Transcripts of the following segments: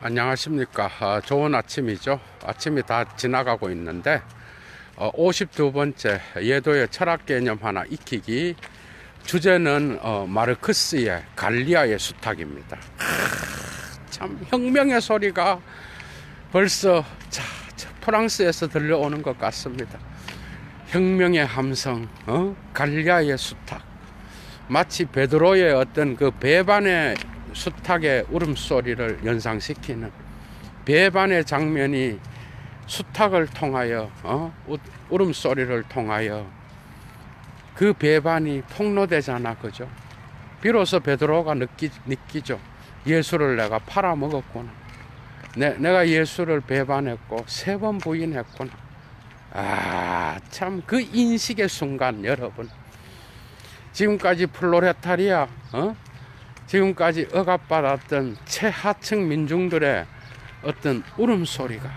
안녕하십니까. 좋은 아침이죠. 아침이 다 지나가고 있는데 52번째 예도의 철학 개념 하나 익히기. 주제는 마르크스의 갈리아의 수탁입니다. 참 혁명의 소리가 벌써 프랑스에서 들려오는 것 같습니다. 혁명의 함성, 갈리아의 수탁. 마치 베드로의 어떤 그 배반의 수탉의 울음소리를 연상시키는 배반의 장면이 수탉을 통하여 울음소리를 통하여 그 배반이 폭로되잖아. 그죠? 비로소 베드로가 느끼죠. 예수를 내가 팔아먹었구나. 내가 예수를 배반했고 3번 부인했구나. 참 그 인식의 순간, 여러분, 지금까지 플로레타리아, 지금까지 억압받았던 최하층 민중들의 어떤 울음소리가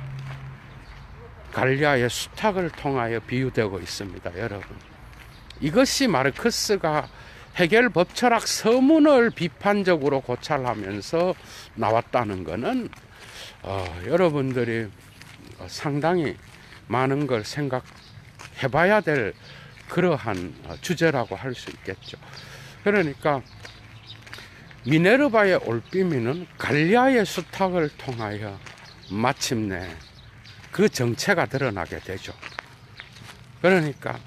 갈리아의 수탉을 통하여 비유되고 있습니다. 여러분, 이것이 마르크스가 헤겔 법철학 서문을 비판적으로 고찰하면서 나왔다는 것은 여러분들이 상당히 많은 걸 생각해 봐야 될 그러한 주제라고 할 수 있겠죠. 그러니까 미네르바의 올빼미는 갈리아의 수탉을 통하여 마침내 그 정체가 드러나게 되죠. 그러니까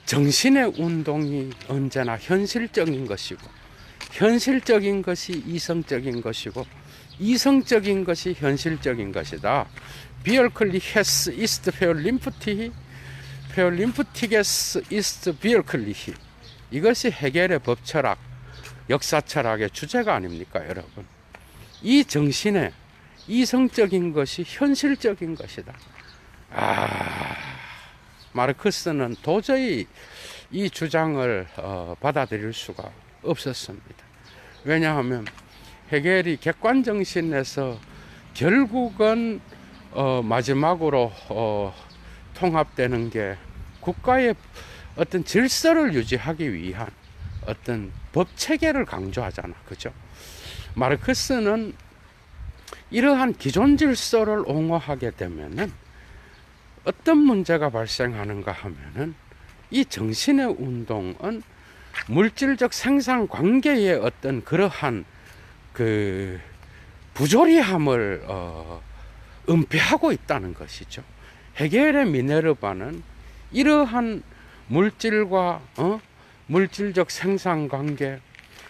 정신의 운동이 언제나 현실적인 것이고, 현실적인 것이 이성적인 것이고, 이성적인 것이 현실적인 것이다. 비얼클리헤스 이스트 페올림프티, 페올림프티게스 이스트 비얼클리히. 이것이 헤겔의 법철학, 역사철학의 주제가 아닙니까, 여러분? 이 정신의 이성적인 것이 현실적인 것이다. 마르크스는 도저히 이 주장을 받아들일 수가 없었습니다. 왜냐하면 헤겔이 객관정신에서 결국은 마지막으로 통합되는 게 국가의 어떤 질서를 유지하기 위한 어떤 법 체계를 강조하잖아. 그죠? 마르크스는 이러한 기존 질서를 옹호하게 되면은 어떤 문제가 발생하는가 하면은 이 정신의 운동은 물질적 생산 관계의 어떤 그러한 그 부조리함을 은폐하고 있다는 것이죠. 헤겔의 미네르바는 이러한 물질과 물질적 생산 관계,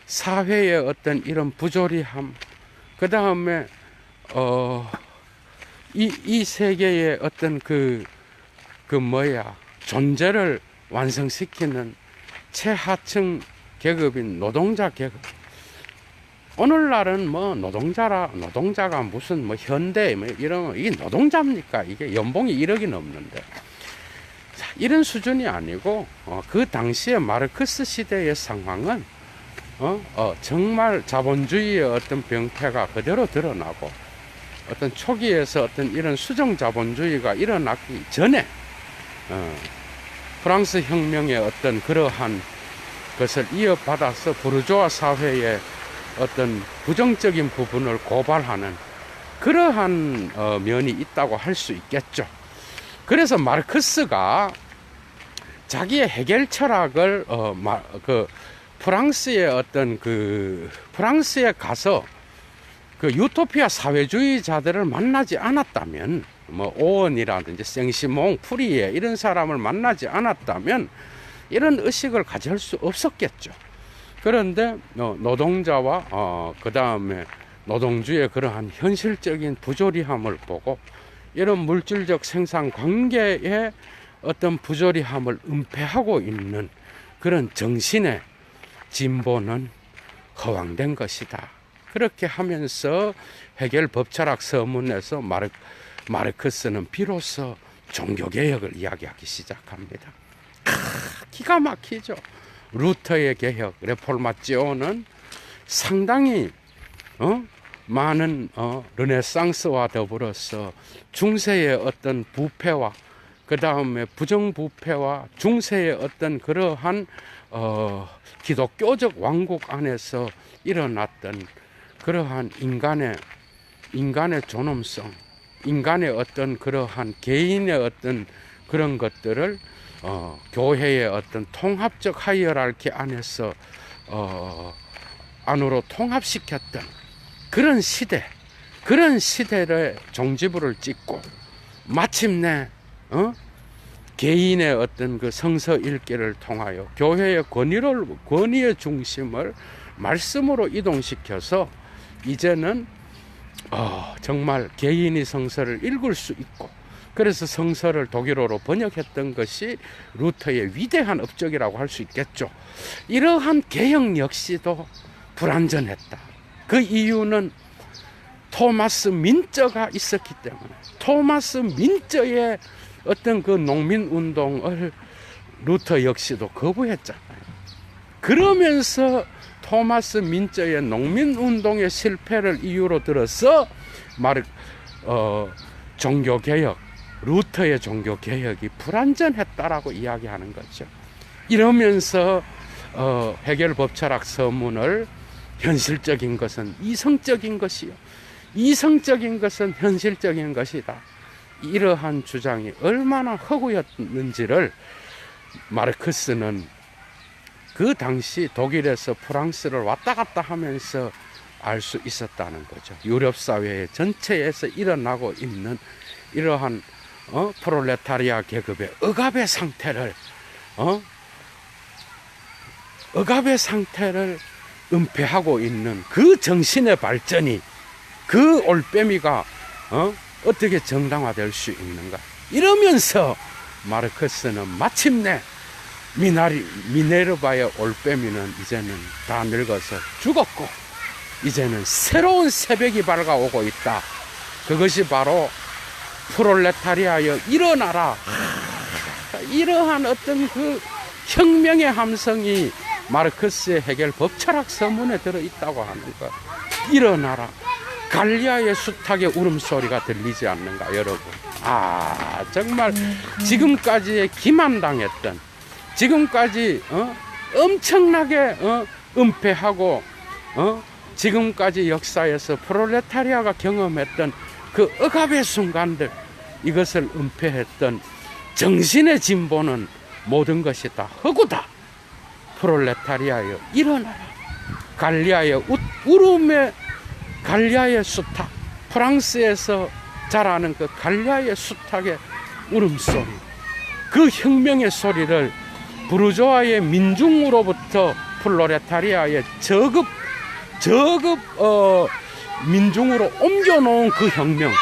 사회의 어떤 이런 부조리함, 그 다음에 이 세계의 어떤 존재를 완성시키는 최하층 계급인 노동자 계급. 오늘날은 노동자가 무슨 현대 이런, 이게 노동자입니까? 이게 연봉이 1억이 넘는데. 이런 수준이 아니고, 그 당시에 마르크스 시대의 상황은, 정말 자본주의의 어떤 병폐가 그대로 드러나고, 어떤 초기에서 어떤 이런 수정 자본주의가 일어나기 전에, 프랑스 혁명의 어떤 그러한 것을 이어받아서 부르주아 사회의 어떤 부정적인 부분을 고발하는 그러한 면이 있다고 할 수 있겠죠. 그래서 마르크스가 자기의 헤겔 철학을 프랑스의 어떤 프랑스에 가서 그 유토피아 사회주의자들을 만나지 않았다면, 오원이라든지 생시몽, 프리에 이런 사람을 만나지 않았다면 이런 의식을 가질 수 없었겠죠. 그런데 노동자와 그 다음에 노동주의 그러한 현실적인 부조리함을 보고 이런 물질적 생산 관계의 어떤 부조리함을 은폐하고 있는 그런 정신의 진보는 허황된 것이다. 그렇게 하면서 헤겔 법철학 서문에서 마르크스는 비로소 종교개혁을 이야기하기 시작합니다. 기가 막히죠. 루터의 개혁, 레포르마치오는 상당히 많은 르네상스와 더불어서 중세의 어떤 부패와 그 다음에 부정부패와 중세의 어떤 그러한 기독교적 왕국 안에서 일어났던 그러한 인간의 인간의 존엄성, 인간의 어떤 그러한 개인의 어떤 그런 것들을 교회의 어떤 통합적 하이어랄키 안에서 안으로 통합시켰던 그런 시대, 그런 시대의 종지부를 찍고 마침내 개인의 어떤 그 성서 읽기를 통하여 교회의 권위의 중심을 말씀으로 이동시켜서 이제는 정말 개인이 성서를 읽을 수 있고, 그래서 성서를 독일어로 번역했던 것이 루터의 위대한 업적이라고 할 수 있겠죠. 이러한 개혁 역시도 불완전했다. 그 이유는 토마스 민저가 있었기 때문에, 토마스 민저의 어떤 그 농민운동을 루터 역시도 거부했잖아요. 그러면서 토마스 민저의 농민운동의 실패를 이유로 들어서 종교개혁, 루터의 종교개혁이 불완전했다라고 이야기하는 거죠. 이러면서 해겔 법철학 서문을 현실적인 것은 이성적인 것이요, 이성적인 것은 현실적인 것이다, 이러한 주장이 얼마나 허구였는지를 마르크스는 그 당시 독일에서 프랑스를 왔다 갔다 하면서 알 수 있었다는 거죠. 유럽 사회 전체에서 일어나고 있는 이러한 프롤레타리아 계급의 억압의 상태를 은폐하고 있는 그 정신의 발전이, 그 올빼미가 어떻게 정당화될 수 있는가. 이러면서 마르크스는 마침내 미네르바의 올빼미는 이제는 다 늙어서 죽었고, 이제는 새로운 새벽이 밝아오고 있다. 그것이 바로 프롤레타리아여 일어나라. 이러한 어떤 그 혁명의 함성이 마르크스의 해겔 법철학 서문에 들어있다고 하는 것. 일어나라. 갈리아의 수탉의 울음소리가 들리지 않는가, 여러분. 정말 지금까지의 기만당했던, 지금까지 엄청나게 은폐하고 지금까지 역사에서 프롤레타리아가 경험했던 그 억압의 순간들, 이것을 은폐했던 정신의 진보는 모든 것이 다 허구다. 프롤레타리아여 일어나라. 갈리아의 울음의 갈리아의 수탉, 프랑스에서 자라는 그 갈리아의 수탉의 울음소리, 그 혁명의 소리를 부르조아의 민중으로부터 프롤레타리아의 저급 민중으로 옮겨놓은 그 혁명,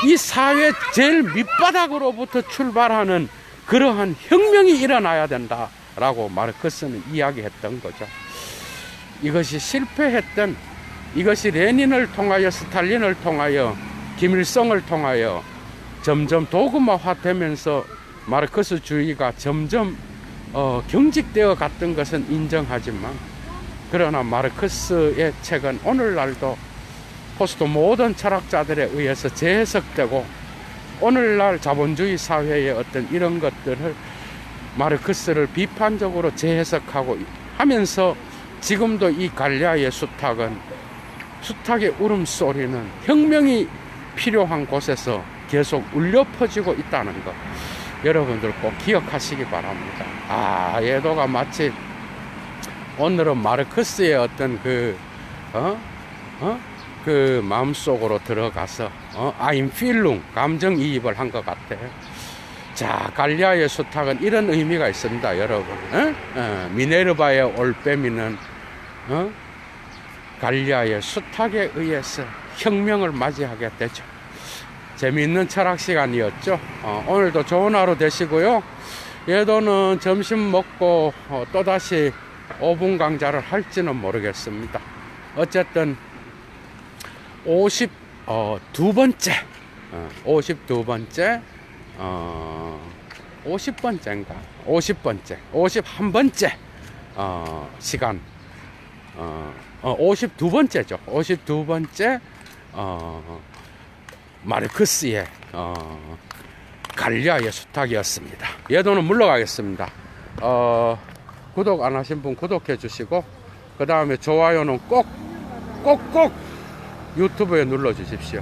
이 사회 제일 밑바닥으로부터 출발하는 그러한 혁명이 일어나야 된다라고 마르크스는 이야기했던 거죠. 이것이 실패했던, 이것이 레닌을 통하여, 스탈린을 통하여, 김일성을 통하여 점점 도그마화되면서 마르크스주의가 점점 경직되어 갔던 것은 인정하지만, 그러나 마르크스의 책은 오늘날도 포스트 모던 철학자들에 의해서 재해석되고, 오늘날 자본주의 사회의 어떤 이런 것들을 마르크스를 비판적으로 재해석하고 하면서 지금도 이 갈리아의 수탉의 울음소리는 혁명이 필요한 곳에서 계속 울려 퍼지고 있다는 것, 여러분들 꼭 기억하시기 바랍니다. 예도가 마치 오늘은 마르크스의 어떤 그 마음속으로 들어가서 아임필룽 감정이입을 한 것 같아요. 자, 갈리아의 수탉은 이런 의미가 있습니다, 여러분. 미네르바의 올빼미는 갈리아의 수탉에 의해서 혁명을 맞이하게 되죠. 재미있는 철학 시간이었죠. 오늘도 좋은 하루 되시고요. 예도는 점심 먹고 또다시 5분 강좌를 할지는 모르겠습니다. 어쨌든 52번째 50번째인가 51번째 시간 52번째죠. 52번째 마르크스의 갈리아의 수탉이었습니다. 예도는 물러가겠습니다. 구독 안 하신 분 구독해 주시고, 그 다음에 좋아요는 꼭 유튜브에 눌러 주십시오.